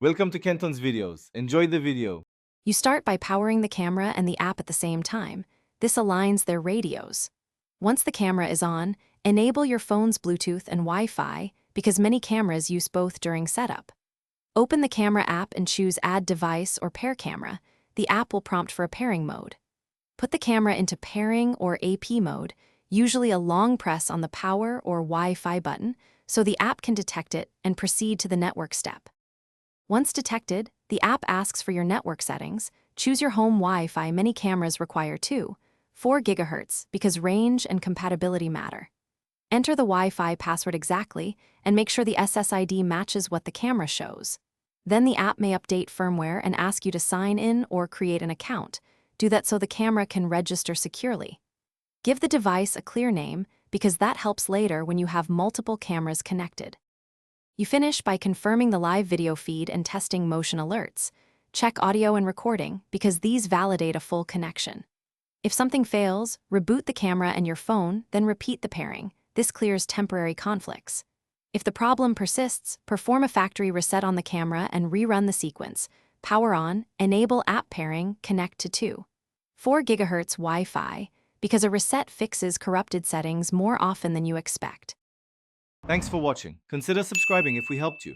Welcome to Kenton's videos. Enjoy the video. You start by powering the camera and the app at the same time. This aligns their radios. Once the camera is on, enable your phone's Bluetooth and Wi-Fi because many cameras use both during setup. Open the camera app and choose Add Device or Pair Camera. The app will prompt for a pairing mode. Put the camera into pairing or AP mode, usually a long press on the power or Wi-Fi button, so the app can detect it and proceed to the network step. Once detected, the app asks for your network settings. Choose your home Wi-Fi. Many cameras require 4 GHz because range and compatibility matter. Enter the Wi-Fi password exactly and make sure the SSID matches what the camera shows. Then the app may update firmware and ask you to sign in or create an account. Do that so the camera can register securely. Give the device a clear name because that helps later when you have multiple cameras connected. You finish by confirming the live video feed and testing motion alerts. Check audio and recording because these validate a full connection. If something fails, reboot the camera and your phone, then repeat the pairing. This clears temporary conflicts. If the problem persists, perform a factory reset on the camera and rerun the sequence. Power on, enable app pairing, connect to 4 GHz Wi-Fi because a reset fixes corrupted settings more often than you expect. Thanks for watching. Consider subscribing if we helped you.